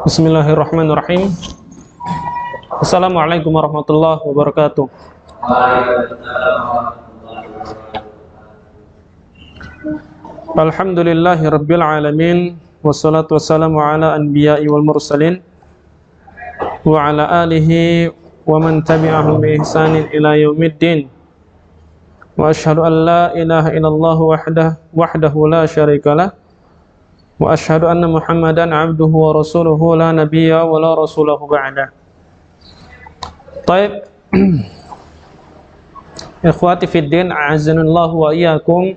Bismillahirrahmanirrahim. Assalamualaikum warahmatullahi wabarakatuh. Alhamdulillahi rabbil alamin, wassalatu wassalamu ala anbiya'i wal mursalin wa ala alihi wa man tabi'ahum bi ihsanin ila yaumiddin. Wa asyhadu an la ilaha illallah wahdahu la syarikalah wa asyhadu anna Muhammadan abduhu wa rasuluhu la nabiyya wa la rasulahu ba'da. Baik. Ikhwati fid din, a'azzanallahu wa iyyakum.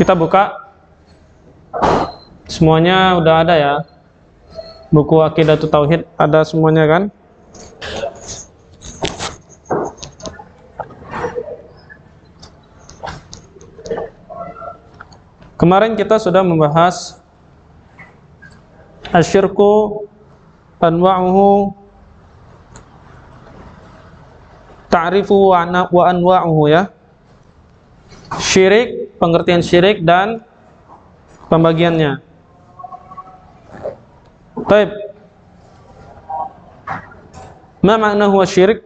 Kita buka. Semuanya udah ada ya. Buku Aqidatut Tauhid ada semuanya kan? Kemarin kita sudah membahas asyirku, anwa'uhu, ta'rifu wa anwa'uhu ya. Syirik, pengertian syirik dan pembagiannya. Baik. Ma makna huwa syirik?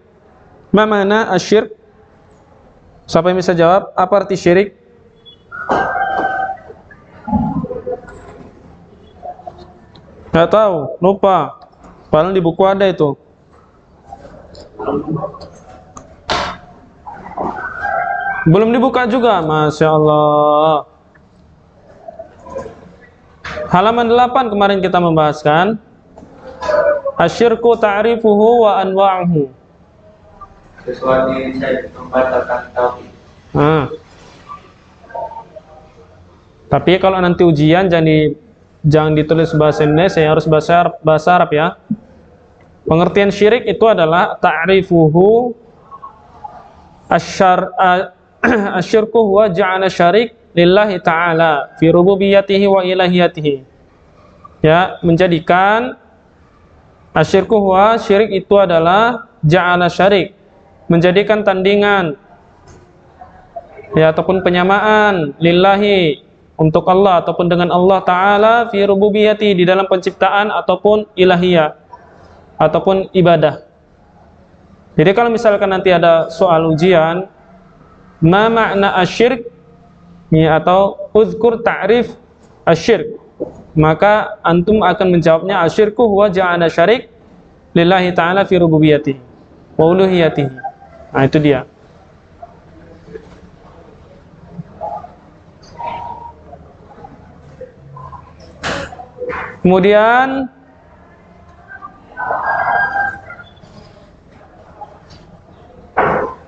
Ma makna asyirk? Siapa yang bisa jawab? Apa arti syirik? Nggak tahu, lupa. Padahal di buku ada itu. Belum dibuka juga, Masya Allah. Halaman 8 kemarin kita membahaskan. Asyirku ta'rifuhu wa anwa'uhu. Sesuatu yang saya membatalkan tauhid. Tapi kalau nanti ujian jangan ditulis bahasa Indonesia, harus bahasa Arab ya. Pengertian syirik itu adalah ta'rifuhu asyirku huwa ja'ala syarik lillahi ta'ala fi rububiyyatihi wa ilahiyatihi. Ya, menjadikan asyirku huwa syirik itu adalah ja'ala syarik, menjadikan tandingan ya ataupun penyamaan lillahi untuk Allah ataupun dengan Allah Ta'ala fi rububiyyati, di dalam penciptaan ataupun ilahiyah ataupun ibadah. Jadi kalau misalkan nanti ada soal ujian, ma makna asyirk ya, atau uzkur ta'rif asyirk, maka antum akan menjawabnya asyirku huwa ja'ala syarik lillahi ta'ala fi rububiyyati wa uluhiyatihi. Nah itu dia. Kemudian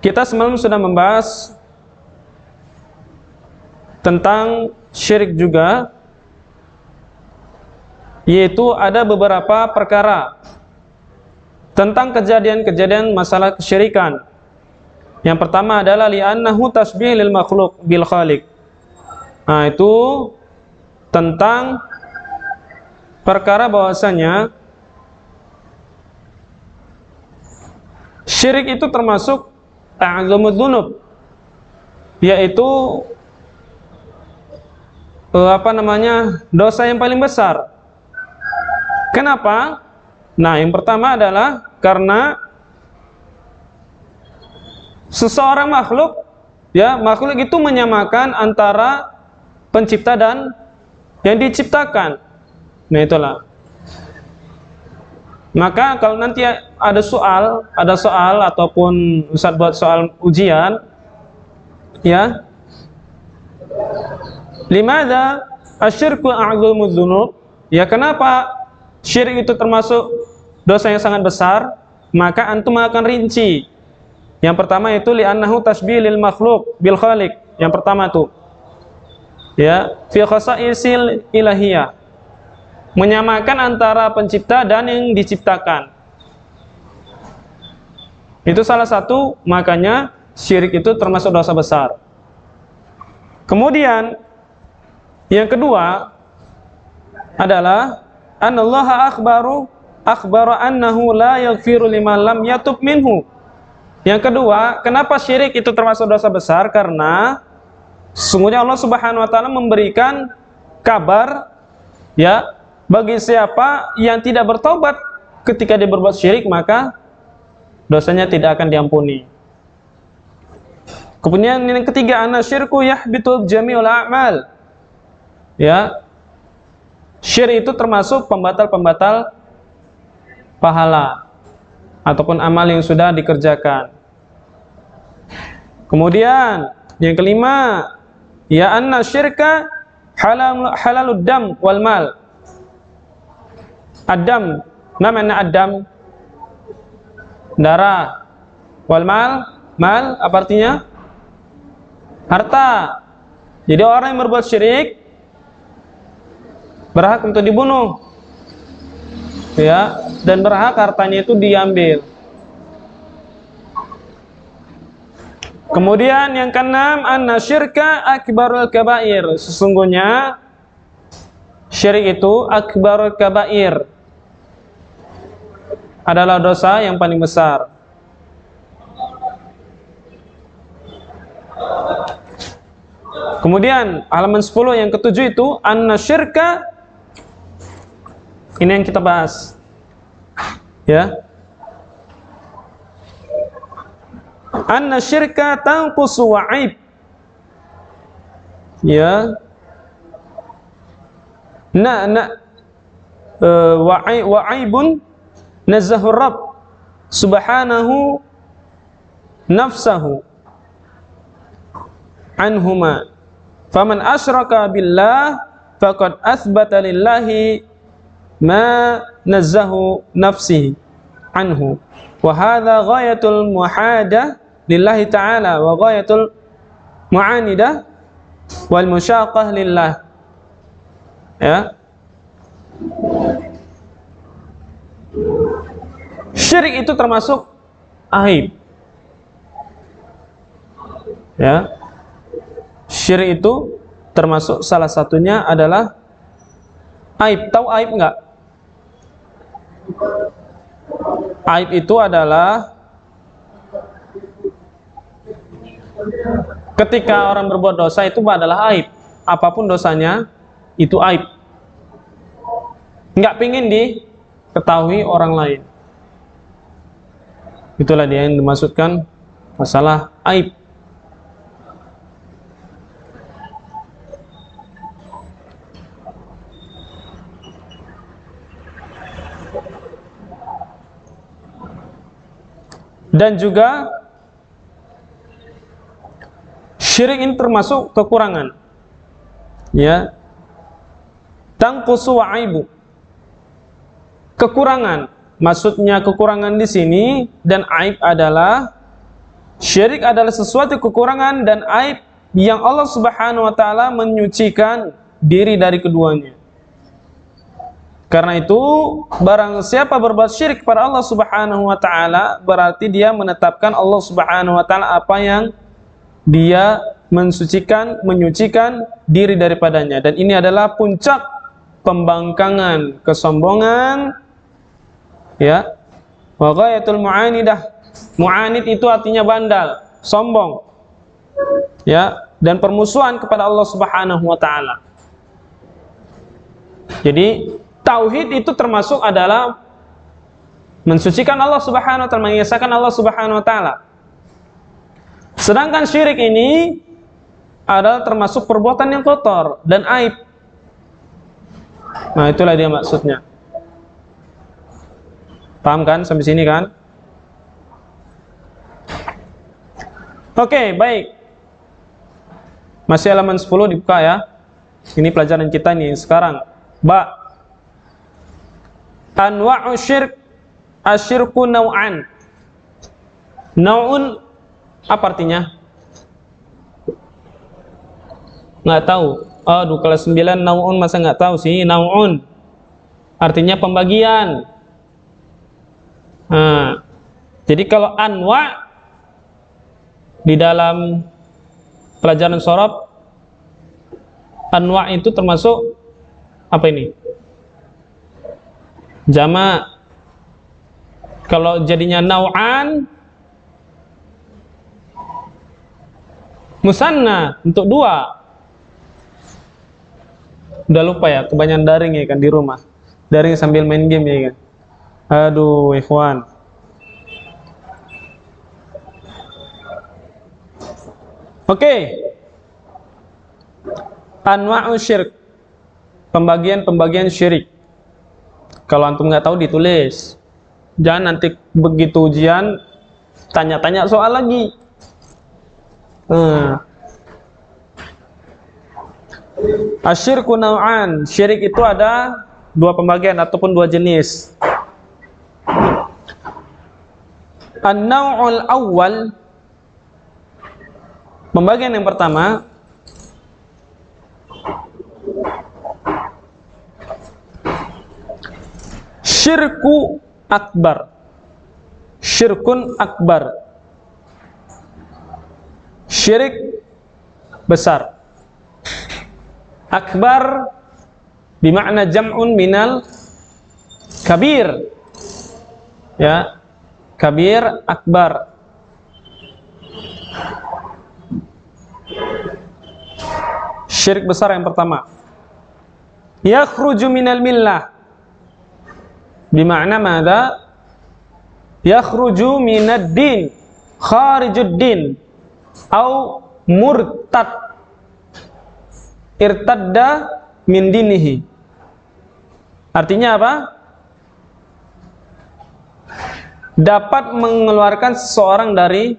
kita semalam sudah membahas tentang syirik juga, yaitu ada beberapa perkara tentang kejadian-kejadian masalah kesyirikan. Yang pertama adalah li'annahu tasbih lil makhluk bil khaliq. Nah itu tentang perkara bahwasanya syirik itu termasuk a'zamud dzunub, yaitu dosa yang paling besar. Kenapa? Nah, yang pertama adalah karena seseorang makhluk itu menyamakan antara pencipta dan yang diciptakan. Nah itulah. Maka kalau nanti ada soal ataupun Ustaz buat soal ujian ya, limadza asyirku a'zamudz dzunub? Ya, kenapa syirik itu termasuk dosa yang sangat besar? Maka antum akan rinci. Yang pertama itu li'annahu tasbih lil makhluk bil khaliq. Yang pertama tuh ya, fi khasaisil ilahiyah, menyamakan antara pencipta dan yang diciptakan. Itu salah satu, makanya syirik itu termasuk dosa besar. Kemudian yang kedua adalah anallaha akhbara annahu la yaghfiru liman lam yatub minhu. Yang kedua, kenapa syirik itu termasuk dosa besar? Karena sesungguhnya Allah Subhanahu wa taala memberikan kabar Ya, bagi siapa yang tidak bertobat ketika dia berbuat syirik, maka dosanya tidak akan diampuni. Kemudian yang ketiga, anna syirku yahbitu jami'ul a'mal. Ya, syirik itu termasuk pembatal-pembatal pahala ataupun amal yang sudah dikerjakan. Kemudian yang kelima, ya anna syirka halalud dam wal mal. Ad-dam, mana ad-dam? Darah. Wal mal, mal apa artinya? Harta. Jadi orang yang berbuat syirik berhak untuk dibunuh. Ya, dan berhak hartanya itu diambil. Kemudian yang keenam, anna syirka akbarul kabair. Sesungguhnya syirik itu akbarul kabair, adalah dosa yang paling besar. Kemudian halaman 10 yang ketujuh itu anna syirka, ini yang kita bahas. Ya. Anna syirka tanqusu wa'ib. Ya. Wa'ibun nazzahur rabb subhanahu nafsahu anhuma. Faman asyraka billah faqad athbata lillahi ma nazzahu nafsihi anhu. Wa hadha ghayatul muhadah lillahi ta'ala wa ghayatul mu'anidah wal musyaqah lillah. Ya. Syirik itu termasuk aib. Ya. Syirik itu termasuk salah satunya adalah aib. Tahu aib enggak? Aib itu adalah ketika orang berbuat dosa itu adalah aib. Apapun dosanya itu aib. Enggak pingin diketahui orang lain. Itulah dia yang dimaksudkan masalah aib. Dan juga syirik ini termasuk kekurangan. Ya. Tanqusu wa aibu. Kekurangan. Maksudnya kekurangan di sini dan aib adalah syirik adalah sesuatu kekurangan dan aib yang Allah Subhanahu wa taala menyucikan diri dari keduanya. Karena itu, barang siapa berbuat syirik kepada Allah Subhanahu wa taala, berarti dia menetapkan Allah Subhanahu wa taala apa yang dia mensucikan, menyucikan diri daripadanya. Dan ini adalah puncak pembangkangan kesombongan, ya. Wa ghayatul mu'anidah. Mu'anid itu artinya bandal, sombong. Ya, dan permusuhan kepada Allah Subhanahu wa taala. Jadi tauhid itu termasuk adalah mensucikan Allah Subhanahu wa taala, mengesahkan Allah Subhanahu wa taala. Sedangkan syirik ini adalah termasuk perbuatan yang kotor dan aib. Nah, itulah dia maksudnya. Paham kan sampai sini kan? Oke, baik. Masih halaman 10 dibuka ya. Ini pelajaran kita nih sekarang. Anwa'u syirk, asyirku naw'an. Naw'un apa artinya? Nggak tahu. Aduh, kelas 9 naw'un masa nggak tahu sih. Naw'un artinya pembagian. Nah, jadi kalau anwa' di dalam pelajaran shorof, anwa' itu termasuk apa ini? Jama'. Kalau jadinya naw'an, musanna untuk dua. Udah lupa ya, kebanyakan daring ya kan di rumah. Daring sambil main game ya kan. Aduh, ikhwan. Oke. Anwa'u syirk. Pembagian-pembagian syirik. Kalau antum nggak tahu ditulis. Jangan nanti begitu ujian tanya-tanya soal lagi. Asyirku naw'an. Syirik itu ada dua pembagian ataupun dua jenis. An-naw'ul awwal, pembagian yang pertama, syirku akbar. Syirkun akbar. Syirik besar. Akbar bimakna jam'un minal kabir. Ya, kabir, akbar. Syirik besar yang pertama. Yakhruju minal millah. Bimakna mada? Yakhruju minad din, kharijud din, au murtad. Irtadda min dinihi. Artinya apa? Dapat mengeluarkan seseorang dari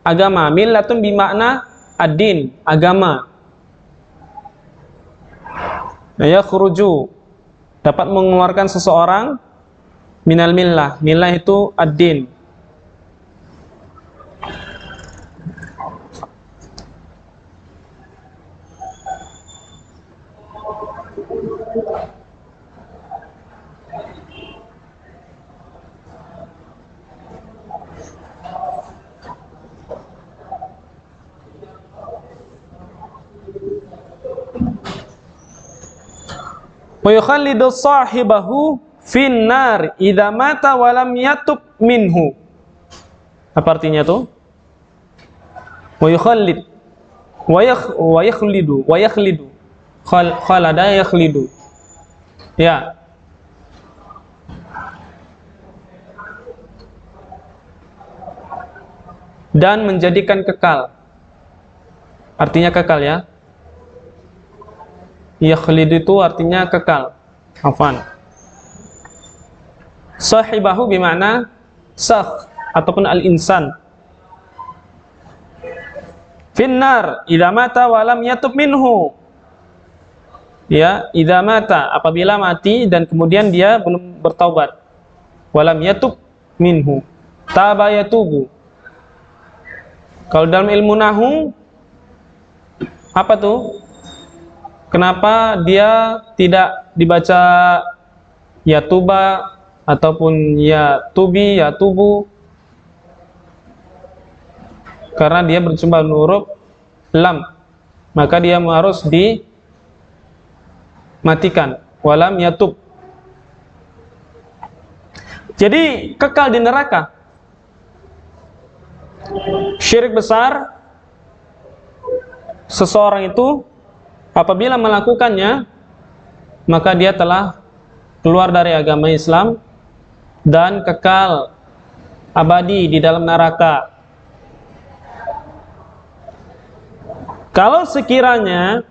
agama. Millatun bimakna ad-din, agama. Yakhruju, dapat mengeluarkan seseorang minal millah. Millah itu ad-din. Wa yukhallidu sahibahu finnar idza mata wa lam yatub minhu. Apa artinya tuh? Wa yukhallid wa yakhlidu khalada yakhlidu. Ya. Dan menjadikan kekal. Artinya kekal ya. Yakhlidu itu artinya kekal. Afwan. Sahibahu bimana sakh ataupun al-insan. Finnar idza mata wa lam yatub minhu. Ya, idza mata, apabila mati dan kemudian dia belum bertaubat. Wa lam yatub minhu. Taba yatubu. Kalau dalam ilmu nahwu apa tuh? Kenapa dia tidak dibaca yatuba ataupun yatubi, yatubu? Karena dia berjumlah huruf lam, maka dia harus dimatikan. Walam yatub. Jadi kekal di neraka. Syirik besar, seseorang itu apabila melakukannya, maka dia telah keluar dari agama Islam dan kekal abadi di dalam neraka. Kalau sekiranya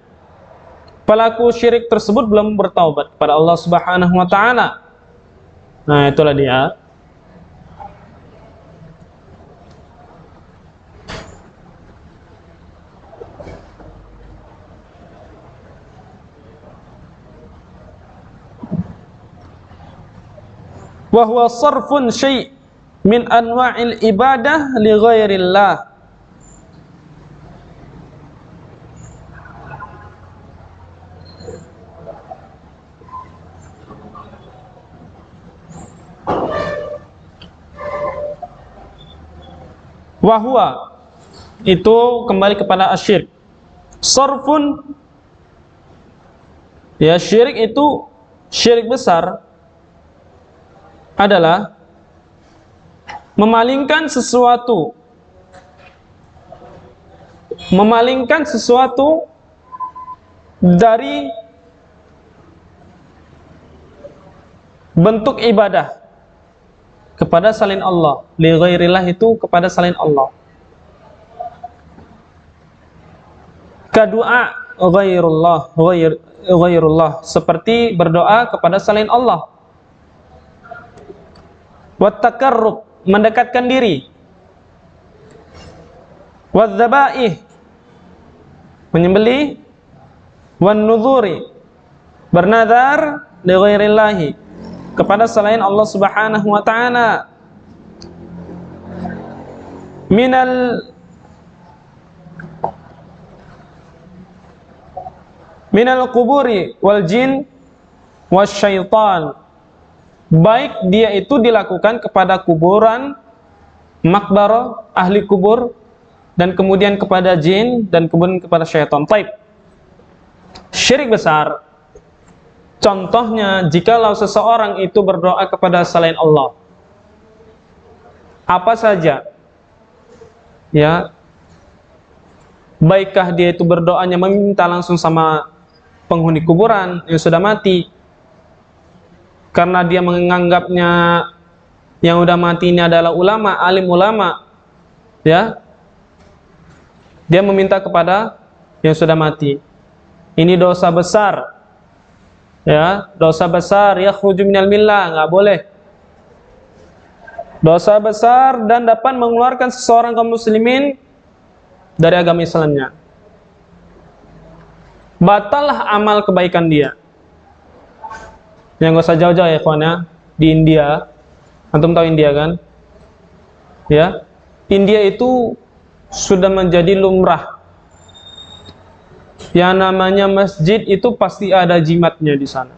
pelaku syirik tersebut belum bertaubat kepada Allah Subhanahu wa taala, nah itulah dia. Wa huwa sarfun syai' min anwa'il ibadah li ghairillah. Wa huwa itu kembali kepada asyirk. Sarfun, ya, syirik itu, syirik besar adalah memalingkan sesuatu dari bentuk ibadah kepada selain Allah. Li ghairillah itu kepada selain Allah. Kadua ghairullah, seperti berdoa kepada selain Allah. Wat takarrub, mendekatkan diri. Wad dzabaih, menyembelih. Wan nuzuri, bernazar li ghairillahi, kepada selain Allah Subhanahu wa taala. Minal kuburi wal jin wasyaitan, baik dia itu dilakukan kepada kuburan, makbarah, ahli kubur, dan kemudian kepada jin, dan kemudian kepada syaitan. Taib. Syirik besar, contohnya jikalau seseorang itu berdoa kepada selain Allah, apa saja, ya, baikkah dia itu berdoanya meminta langsung sama penghuni kuburan yang sudah mati, karena dia menganggapnya yang sudah mati ini adalah ulama, alim ulama, ya, dia meminta kepada yang sudah mati. Ini dosa besar, ya, dosa besar, yakhruju minal millah, nggak boleh. Dosa besar dan dapat mengeluarkan seseorang kaum muslimin dari agama Islamnya. Batallah amal kebaikan dia. Yang nggak usah jauh-jauh ya kawan ya. Di India, antum tahu India kan? Ya, India itu sudah menjadi lumrah. Yang namanya masjid itu pasti ada jimatnya di sana.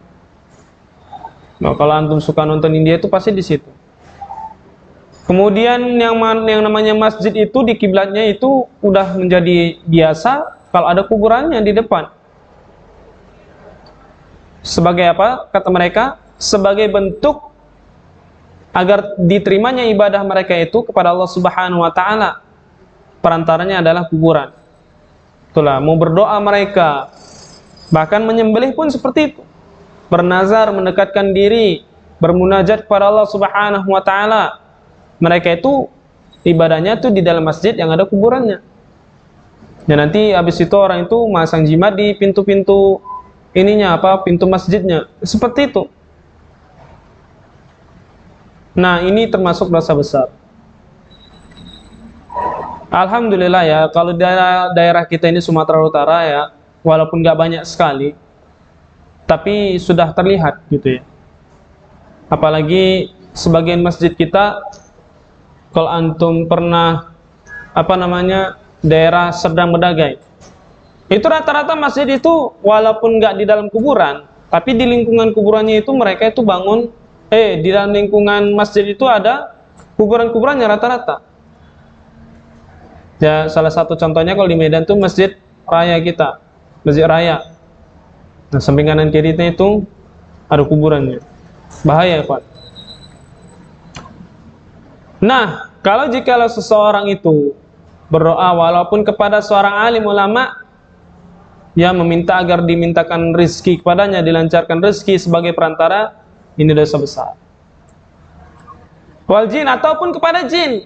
Nah, kalau antum suka nonton India itu pasti di situ. Kemudian yang namanya masjid itu di kiblatnya itu udah menjadi biasa kalau ada kuburannya di depan. Sebagai apa? Kata mereka, sebagai bentuk agar diterimanya ibadah mereka itu kepada Allah Subhanahu wa taala. Perantaranya adalah kuburan. Itulah, mau berdoa mereka, bahkan menyembelih pun seperti itu. Bernazar, mendekatkan diri, bermunajat kepada Allah Subhanahu wa taala. Mereka itu ibadahnya tuh di dalam masjid yang ada kuburannya. Dan nanti habis itu orang itu masang jimat di pintu-pintu ininya apa, pintu masjidnya. Seperti itu. Nah, ini termasuk dosa besar. Alhamdulillah ya, kalau daerah kita ini Sumatera Utara ya, walaupun nggak banyak sekali, tapi sudah terlihat gitu ya. Apalagi sebagian masjid kita, kalau antum pernah daerah Serdang Bedagai, itu rata-rata masjid itu walaupun nggak di dalam kuburan, tapi di lingkungan kuburannya itu mereka itu bangun, di dalam lingkungan masjid itu ada kuburan-kuburannya rata-rata. Ya, salah satu contohnya kalau di Medan tuh masjid raya kita, masjid raya. Nah, samping kanan kirinya itu ada kuburannya. Bahaya, Pak. Nah, jikalau seseorang itu berdoa walaupun kepada seorang alim ulama, ya, meminta agar dimintakan rezeki kepadanya, dilancarkan rezeki sebagai perantara, ini dosa besar. Wal jin, ataupun kepada jin,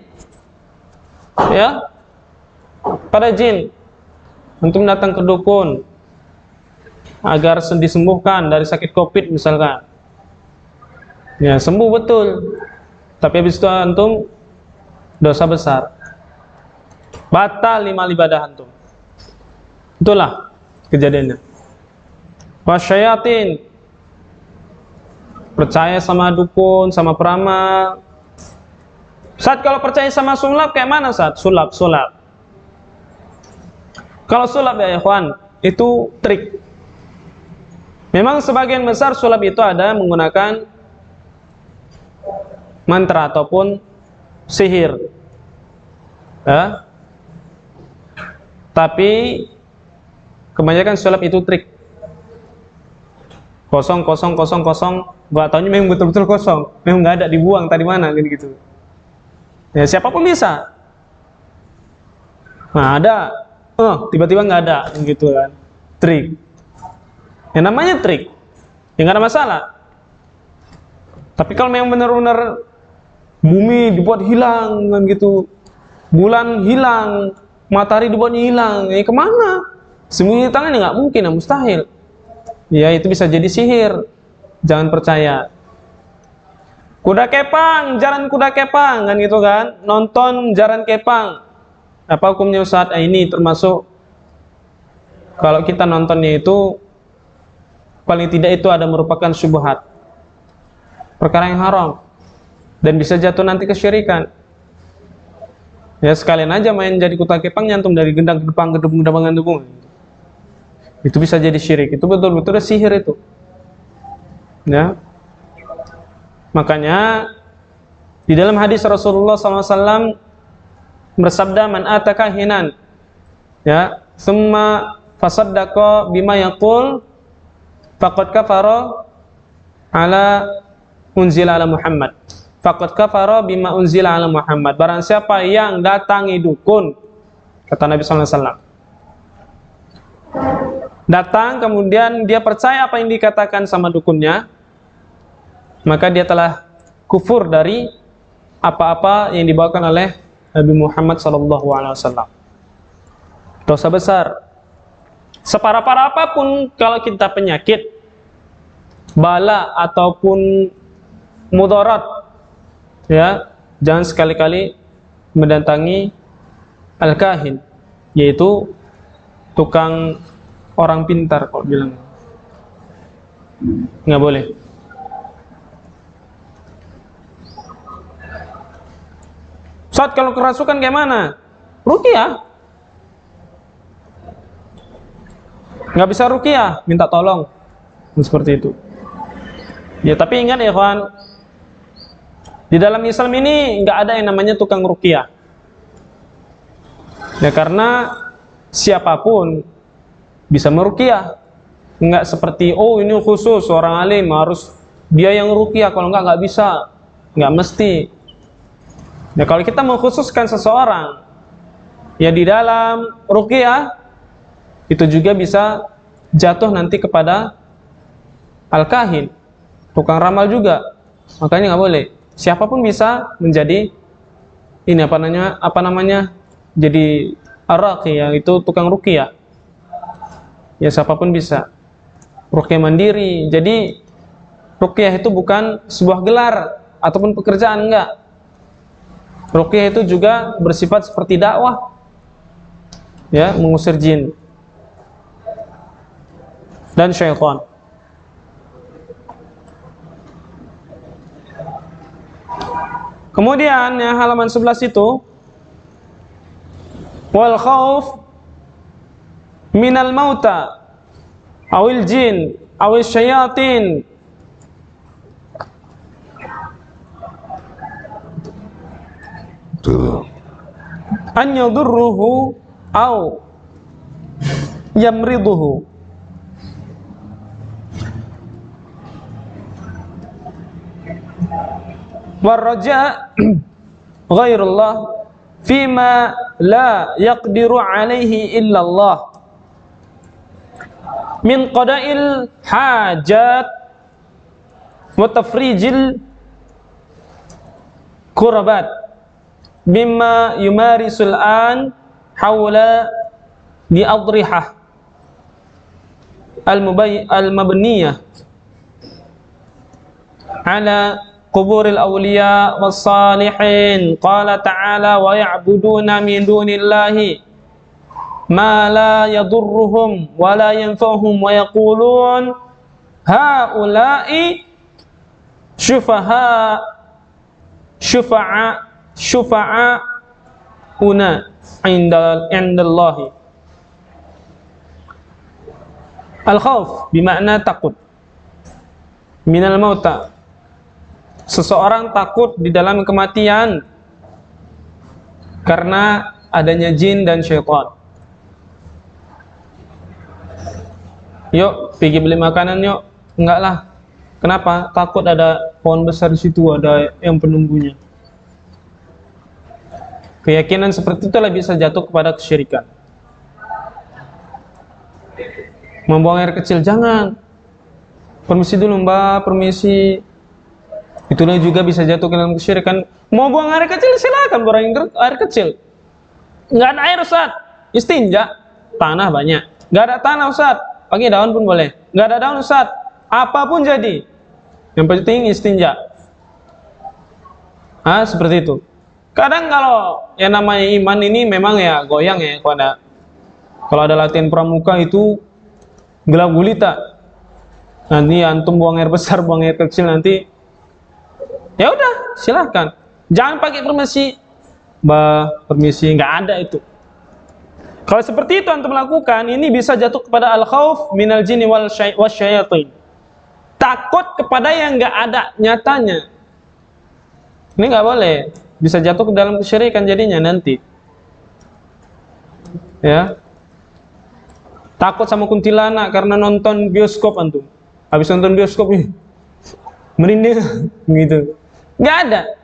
ya, pada jin, untuk datang ke dukun agar disembuhkan dari sakit COVID misalkan, ya, sembuh betul, tapi habis itu antum dosa besar, batal 5 ibadah antum. Itulah kejadiannya. Wasyayatin, percaya sama dukun, sama peramal. Saat kalau percaya sama sulap kayak mana saat? Sulap. Kalau sulap ya ikhwan, itu trik. Memang sebagian besar sulap itu ada menggunakan mantra ataupun sihir, ya. Tapi kebanyakan sulap itu trik. Kosong, gak taunya memang betul-betul kosong, memang nggak ada, dibuang tadi mana gitu. Ya, siapapun bisa. Nah, ada, tiba-tiba nggak ada, gitu kan. Trik. Yang namanya trik, ya nggak ada masalah. Tapi kalau memang benar-benar bumi dibuat hilang kan gitu, bulan hilang, matahari dibuat hilang, kemana? Sembunyi di tangan nggak mungkin, mustahil. Ya itu bisa jadi sihir. Jangan percaya. Kuda kepang, jalan kuda kepang kan gitu kan, nonton jalan kepang. Apa hukumnya Ustaz? Ini termasuk kalau kita nontonnya itu paling tidak itu ada merupakan syubhat, perkara yang haram dan bisa jatuh nanti kesyirikan. Ya sekalian aja main jadi kuda kepang, nyantum dari gendang ke depan, gedung. Itu bisa jadi syirik. Itu betul-betul sihir itu. Ya. Makanya di dalam hadis Rasulullah SAW bersabda, man ataka hinan, ya, summa fasaddaqa bima yaqul faqad kafara ala unzila ala Muhammad. Faqad kafara bima unzila ala Muhammad. Barang siapa yang datangi dukun, kata Nabi SAW, datang kemudian dia percaya apa yang dikatakan sama dukunnya, maka dia telah kufur dari apa-apa yang dibawakan oleh Nabi Muhammad SAW. Dosa besar. Separah-parah apapun kalau kita penyakit, bala ataupun mudarat, ya, jangan sekali-kali mendatangi al-kahin, yaitu tukang orang pintar kalau bilang. Nggak boleh. Saat kalau kerasukan kayak mana? Ruqyah. Nggak bisa ruqyah, minta tolong. Seperti itu. Ya, tapi ingat ya kawan, di dalam Islam ini nggak ada yang namanya tukang ruqyah. Ya karena siapapun bisa meruqyah. Nggak seperti, oh ini khusus orang alim harus dia yang ruqyah, kalau nggak bisa. Nggak mesti. Nah, kalau kita mengkhususkan seseorang ya di dalam ruqyah, itu juga bisa jatuh nanti kepada al-kahin, tukang ramal juga. Makanya nggak boleh. Siapapun bisa menjadi ini apa namanya? Jadi ar-raqi, yang itu tukang ruqyah. Ya siapapun bisa. Ruqyah mandiri. Jadi ruqyah itu bukan sebuah gelar ataupun pekerjaan, enggak. Ruqyah itu juga bersifat seperti dakwah, ya, mengusir jin dan syaitan. Kemudian ya, halaman 11 itu, wal khauf minal mauta awil jin awil syayatin an yadurruhu au yamriduhu. Warraja ghairullah fima la yaqdiru alaihi illallah min qada'il hajat wa tafrijil kurabat mimma yumarisul an hawla di adrihah al-mabniyah ala quburil awliya was salihin. Qala ta'ala wa ya'buduna min dunillahi ma la yadurruhum wa la yanfa'uhum wa yaqulun haula'i syufa'una indallahi. Al-khawf bermakna takut. Minal mauta, seseorang takut di dalam kematian karena adanya jin dan syaitan. Yuk, pergi beli makanan yuk. Enggak lah. Kenapa? Takut ada pohon besar di situ, ada yang penunggunya. Keyakinan seperti itulah bisa jatuh kepada kesyirikan. Membuang air kecil, jangan. Permisi dulu mbak, permisi. Itulah juga bisa jatuh ke dalam kesyirikan. Mau buang air kecil silakan, buang air kecil. Nggak ada air Ustaz, istinja, tanah banyak. Nggak ada tanah Ustaz, pakai daun pun boleh. Nggak ada daun Ustaz, apapun jadi. Yang penting istinja. Seperti itu. Kadang kalau yang namanya iman ini memang ya goyang ya, kalau ada latihan pramuka itu gelap gulita. Nanti antum buang air besar, buang air kecil nanti, ya udah silahkan. Jangan pakai permisi, permisi, nggak ada itu. Kalau seperti itu antum lakukan, ini bisa jatuh kepada al-khauf minal jinni wal syayatin. Takut kepada yang nggak ada nyatanya. Ini nggak boleh. Bisa jatuh ke dalam kesyirikan jadinya nanti. Ya. Takut sama kuntilanak karena nonton bioskop antum. Habis nonton bioskop nih, merinding gitu. Nggak ada.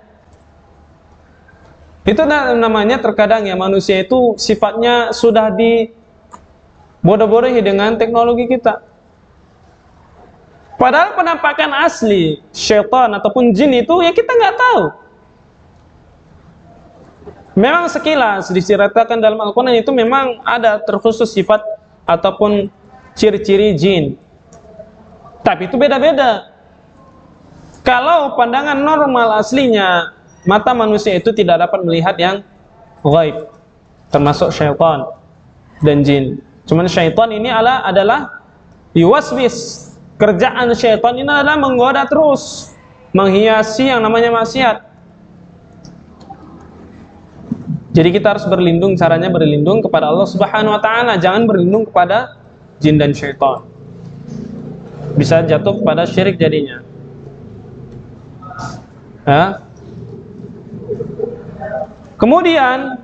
Itu namanya terkadang ya manusia itu sifatnya sudah dibodoh-bodohi dengan teknologi kita. Padahal penampakan asli syaitan ataupun jin itu ya kita nggak tahu. Memang sekilas diceritakan dalam Al-Quran itu memang ada terkhusus sifat ataupun ciri-ciri jin. Tapi itu beda-beda. Kalau pandangan normal aslinya, mata manusia itu tidak dapat melihat yang ghaib, termasuk syaitan dan jin. Cuman syaitan ini adalah yuwaswis. Kerjaan syaitan ini adalah menggoda terus, menghiasi yang namanya maksiat. Jadi kita harus berlindung, caranya berlindung kepada Allah Subhanahu wa taala, jangan berlindung kepada jin dan syaitan. Bisa jatuh kepada syirik jadinya. Ya. Kemudian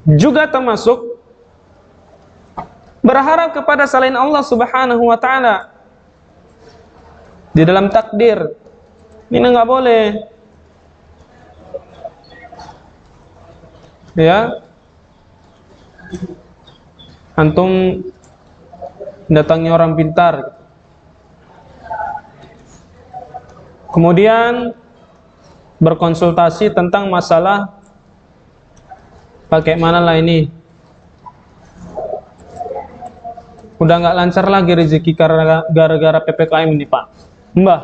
juga termasuk berharap kepada selain Allah Subhanahu wa taala di dalam takdir. Ini enggak boleh. Ya. Antum datangi orang pintar. Kemudian berkonsultasi tentang masalah pakai mana lah ini. Udah nggak lancar lagi rezeki gara-gara PPKM ini Pak. Mbah.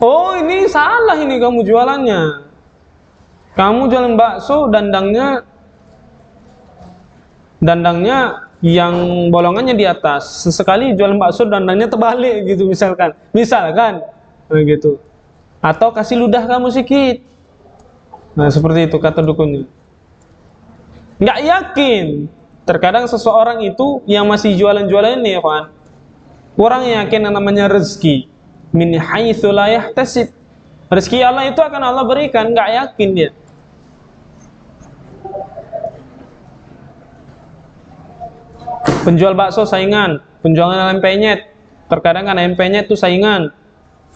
Oh ini salah ini kamu jualannya. Kamu jualan bakso dandangnya yang bolongannya di atas. Sesekali jualan bakso dandangnya terbalik gitu misalkan begitu. Atau kasih ludah kamu sedikit. Nah seperti itu kata dukunnya. Nggak yakin. Terkadang seseorang itu yang masih jualan-jualan ini ya kawan, kurang yakin yang namanya rezeki. Min haitsu la yahtasib. Rezeki Allah itu akan Allah berikan, nggak yakin dia. Penjual bakso saingan, penjual ayam penyet. Terkadang kan ayam penyet itu saingan.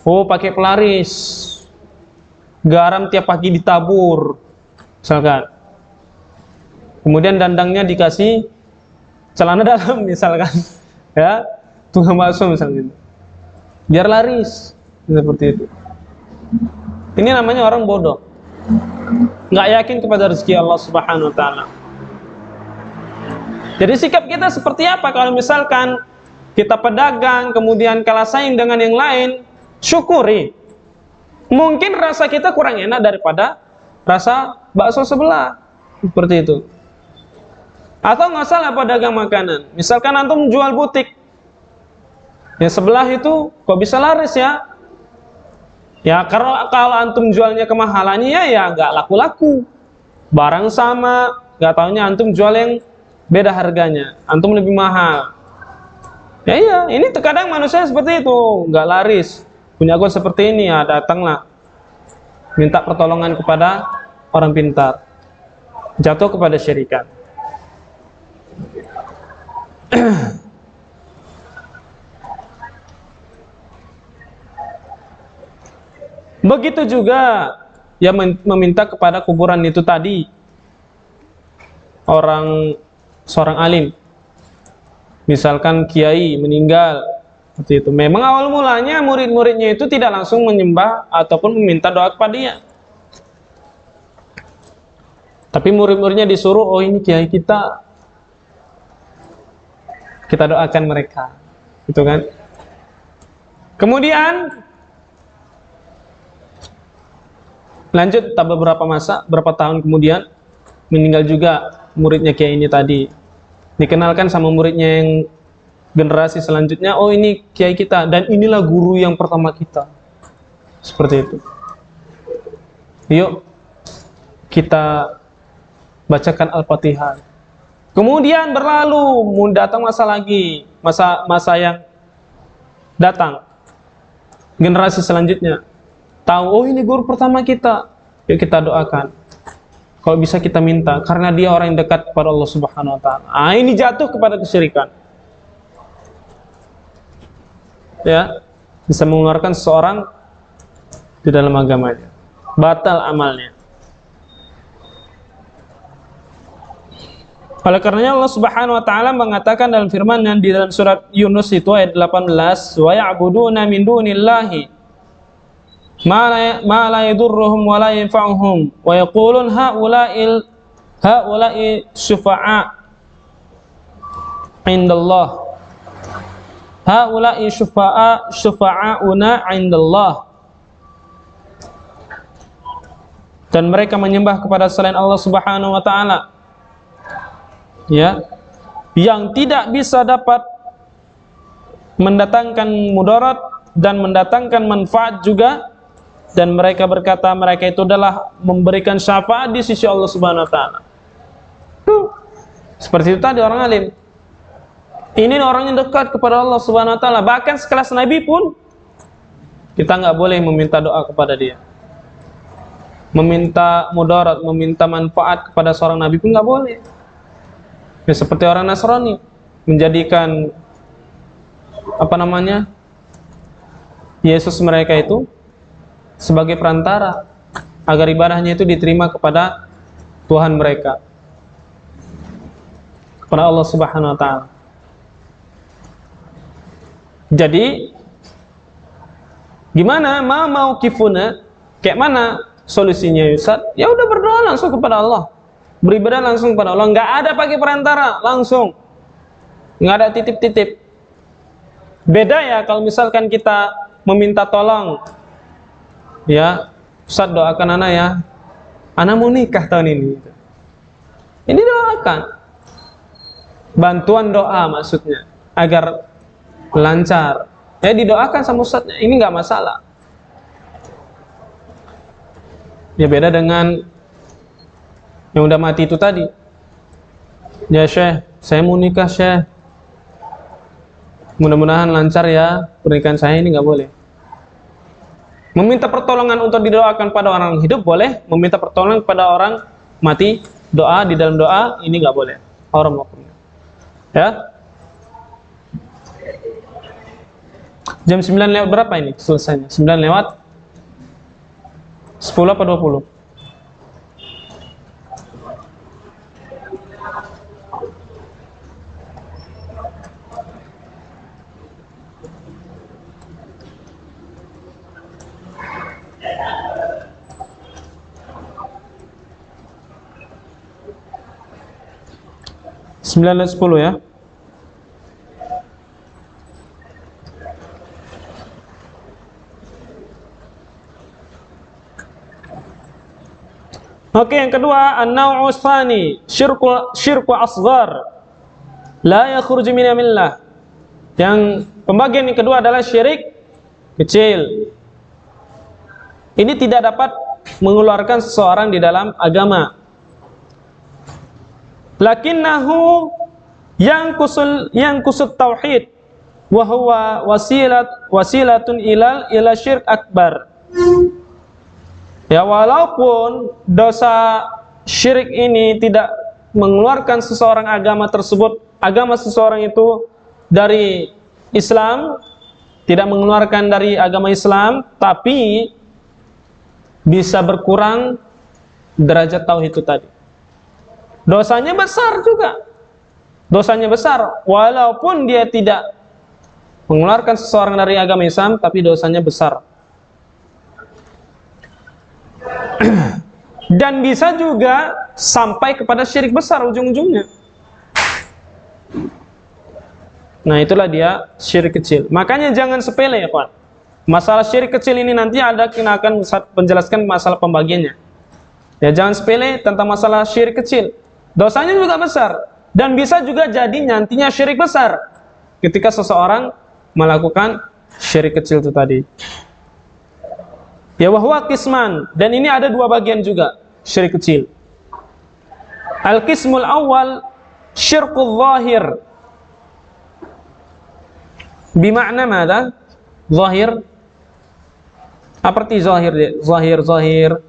Oh, pakai pelaris. Garam tiap pagi ditabur. Misalkan. Kemudian dandangnya dikasih celana dalam misalkan. Ya, tukang bakso misalnya. Biar laris. Seperti itu. Ini namanya orang bodoh. Nggak yakin kepada rezeki Allah Subhanahu wa taala. Jadi sikap kita seperti apa kalau misalkan kita pedagang kemudian kalah saing dengan yang lain, syukuri. Mungkin rasa kita kurang enak daripada rasa bakso sebelah. Seperti itu. Atau nggak salah pedagang makanan. Misalkan antum jual butik. Yang sebelah itu kok bisa laris ya? Ya kalau antum jualnya kemahalannya ya nggak laku-laku. Barang sama, nggak taunya antum jual yang beda harganya, antum lebih mahal. Ya iya, ini terkadang manusia seperti itu, nggak laris. Punya aku seperti ini ya, datanglah minta pertolongan kepada orang pintar, jatuh kepada syirikan. Begitu juga yang meminta kepada kuburan itu tadi, seorang alim, misalkan kiai meninggal, Seperti itu. Memang awal mulanya murid-muridnya itu tidak langsung menyembah ataupun meminta doa kepada dia. Tapi murid-muridnya disuruh, oh ini kiai kita doakan mereka. Gitu kan. Kemudian lanjut tak beberapa masa, berapa tahun kemudian meninggal juga muridnya kiai ini tadi. Dikenalkan sama muridnya yang generasi selanjutnya, oh ini kiai kita dan inilah guru yang pertama kita. Seperti itu. Yuk kita bacakan Al-Fatihah. Kemudian berlalu, datang masa lagi, masa yang datang. Generasi selanjutnya tahu, oh ini guru pertama kita, yuk kita doakan. Kalau bisa kita minta, karena dia orang yang dekat kepada Allah Subhanahu Wa Taala. Ini jatuh kepada kesyirikan. Ya, bisa mengeluarkan seseorang di dalam agamanya, batal amalnya. Oleh karenanya Allah Subhanahu Wa Taala mengatakan dalam firman-Nya di dalam surat Yunus itu ayat 18, wa ya'buduna min dunillahi ma la yadurruhum wa la yanfa'uhum wa yaqulun haula'i syufa'a indallah haula'i syufa'auna indallah. Dan mereka menyembah kepada selain Allah Subhanahu Wa Taala, ya, yang tidak bisa dapat mendatangkan mudarat dan mendatangkan manfaat juga, dan mereka berkata mereka itu adalah memberikan syafaat di sisi Allah Subhanahu Wa Taala. Seperti itu tadi orang alim. Ini orang yang dekat kepada Allah Subhanahu Wa Taala. Bahkan sekelas Nabi pun kita nggak boleh meminta doa kepada dia, meminta mudarat, meminta manfaat kepada seorang Nabi pun nggak boleh. Ya, seperti orang Nasrani menjadikan Yesus mereka itu sebagai perantara agar ibadahnya itu diterima kepada Tuhan mereka, kepada Allah Subhanahu Wa Taala. Jadi gimana mau kifuna? Kayak mana solusinya Ustaz? Ya udah berdoa langsung kepada Allah, beribadah langsung kepada Allah, nggak ada pakai perantara, langsung, nggak ada titip-titip. Beda ya kalau misalkan kita meminta tolong, ya Ustaz doakan anak ya, anak mau nikah tahun ini. Ini doakan, bantuan doa maksudnya agar lancar. Ya didoakan sama Ustaznya, ini nggak masalah. Ya beda dengan yang udah mati itu tadi. Ya Syekh, saya mau nikah Syekh, mudah-mudahan lancar ya pernikahan saya, ini nggak boleh. Meminta pertolongan untuk didoakan pada orang hidup boleh, meminta pertolongan kepada orang mati, doa di dalam doa ini nggak boleh. Haram hukumnya. Ya. Jam 9 lewat berapa ini selesainya? 9 lewat 10 apa 20? Sembilan lewat 10 ya. Oke, yang kedua, an-naw'u tsani, syirku asghar la yakhruju min millah. Yang pembagian yang kedua adalah syirik kecil. Ini tidak dapat mengeluarkan seseorang di dalam agama. Lakinnahu yang kusut tauhid wa huwa wasilatun ila syirk akbar. Ya, walaupun dosa syirik ini tidak mengeluarkan seseorang agama seseorang itu dari Islam, tidak mengeluarkan dari agama Islam, tapi bisa berkurang derajat tauhid itu tadi. Dosanya besar juga. Dosanya besar walaupun dia tidak mengeluarkan seseorang dari agama Islam, tapi dosanya besar. Dan bisa juga sampai kepada syirik besar ujung-ujungnya. Nah, itulah dia syirik kecil. Makanya jangan sepele ya, Pak. Masalah syirik kecil ini nanti kita akan menjelaskan masalah pembagiannya. Ya, jangan sepele tentang masalah syirik kecil. Dosanya juga besar dan bisa juga jadi nantinya syirik besar ketika seseorang melakukan syirik kecil itu tadi. Ya, wahwa qisman, dan ini ada dua bagian juga syirik kecil. Al-qismul awal syirkul zahir. Bima'na mada? Zahir. Apa arti zahir? Zahir.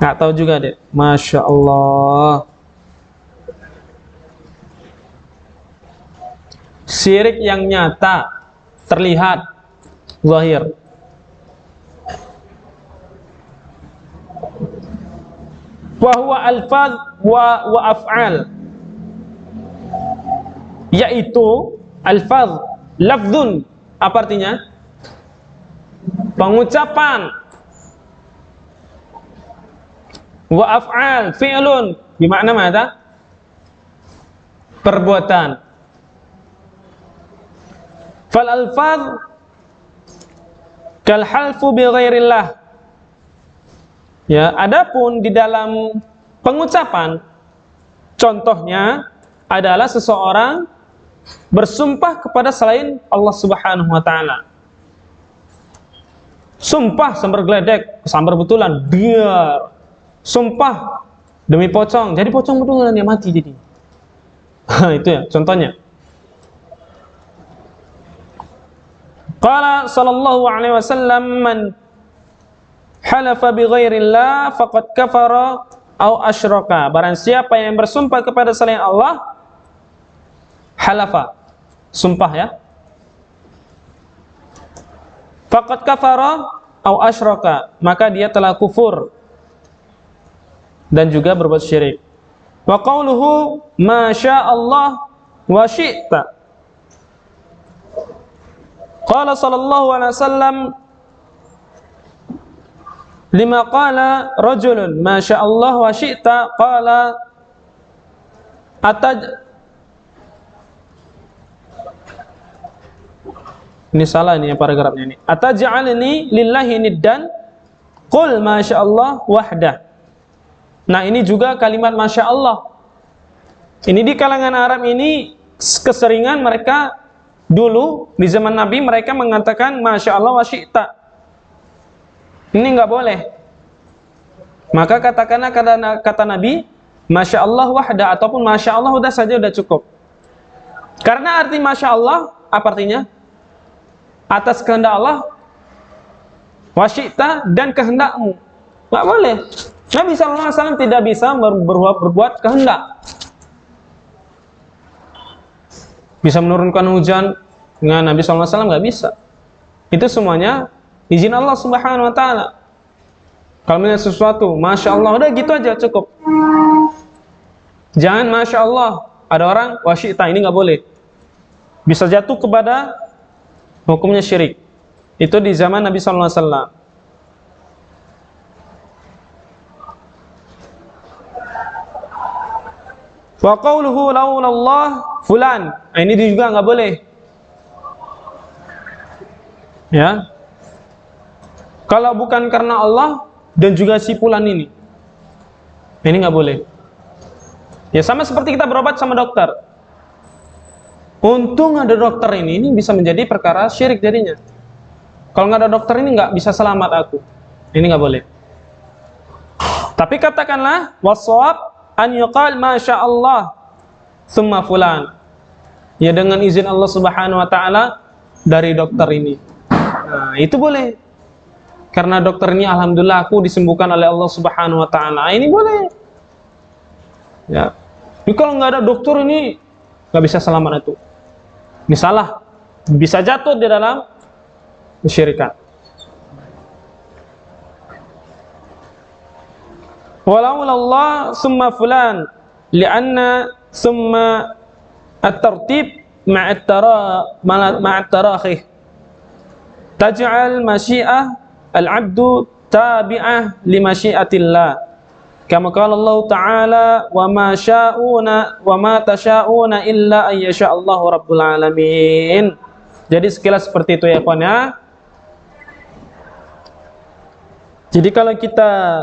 Nggak tahu juga deh. Masya Allah. Syirik yang nyata, terlihat, zahir. Wa huwa alfaz wa af'al. Yaitu alfaz, lafzun. Apa artinya? Pengucapan. Wa af'al, fi'lun. Bermakna mana? Perbuatan. Fal alfaz kal halfu bi ghairillah. Ya, adapun di dalam pengucapan, contohnya adalah seseorang bersumpah kepada selain Allah Subhanahu wa taala. Sumpah sambar geledek, sambar betulan, biar sumpah demi pocong, jadi pocong betulan dia mati jadi. Itu ya contohnya. Qala sallallahu alaihi wasallam, man halafa bi ghairillah faqad kafara au asyraka. Barang siapa yang bersumpah kepada selain Allah, halafa, sumpah ya, faqad kafara au asyraka, maka dia telah kufur dan juga berbuat syirik. Wa qauluhu ma sya'allah wa syi'ta. Qala sallallahu alaihi wasallam lima qala rajulun ma sya'allah wa syi'ta, qala ini salah ini ya paragrafnya ini. Ataj'alni lillahi niddan qul ma sya'allah wahdah. Nah, ini juga kalimat masya Allah. Ini di kalangan Arab ini keseringan mereka dulu di zaman Nabi mereka mengatakan masya Allah wa syi'ta. Ini enggak boleh. Maka katakanlah kata Nabi masya Allah wahda ataupun masya Allah udah saja udah cukup. Karena arti masya Allah apa artinya? Atas kehendak Allah, wa syi'ta, dan kehendakmu. Enggak boleh. Nabi SAW tidak bisa berbuat kehendak. Bisa menurunkan hujan dengan Nabi SAW nggak bisa. Itu semuanya izin Allah Subhanahu Wa Taala. Kalau melihat sesuatu, masya Allah, udah gitu aja cukup. Jangan masya Allah. Ada orang wasyita, ini nggak boleh. Bisa jatuh kepada hukumnya syirik. Itu di zaman Nabi SAW. Wa qawluhu laulallah fulan. Nah, ini juga nggak boleh. Ya. Kalau bukan karena Allah dan juga si fulan ini nggak boleh. Ya sama seperti kita berobat sama dokter. Untung ada dokter ini bisa menjadi perkara syirik jadinya. Kalau nggak ada dokter ini nggak bisa selamat aku. Ini nggak boleh. Tapi katakanlah waswab an yuqal masya Allah summa fulan. Ya dengan izin Allah Subhanahu Wa Taala dari dokter ini. Nah itu boleh. Karena dokter ini alhamdulillah aku disembuhkan oleh Allah Subhanahu Wa Taala. Ini boleh. Ya. Jadi kalau nggak ada dokter ini nggak bisa selamat itu. Ini salah. Bisa jatuh di dalam kesyirikan. Walau Allah summa fulan li'anna summa at-tartib ma'at tarakhih. Taj'al masyi'ah al-'abdu tabi'ah li masyi'atillah. Kama qala Allah Ta'ala, wa ma tasha'una illa an yasha Allahu rabbul alamin. Jadi sekilas seperti itu ya ikhwan ya. Jadi kalau kita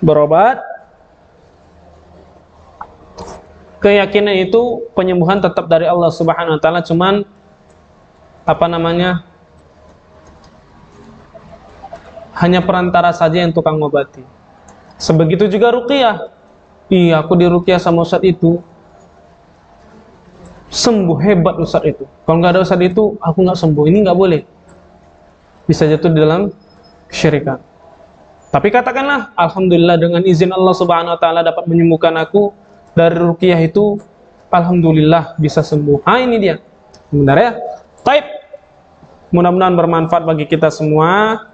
berobat, keyakinan itu penyembuhan tetap dari Allah Subhanahu wa taala, cuman hanya perantara saja yang tukang ngobati. Sebegitu juga ruqyah. Iya, aku diruqyah sama ustaz itu, sembuh, hebat ustaz itu. Kalau nggak ada ustaz itu, aku nggak sembuh. Ini nggak boleh. Bisa jatuh di dalam kesyirikan. Tapi katakanlah, alhamdulillah dengan izin Allah Subhanahu wa taala dapat menyembuhkan aku dari ruqyah itu, alhamdulillah bisa sembuh. Ini dia. Benar ya? Baik. Mudah-mudahan bermanfaat bagi kita semua.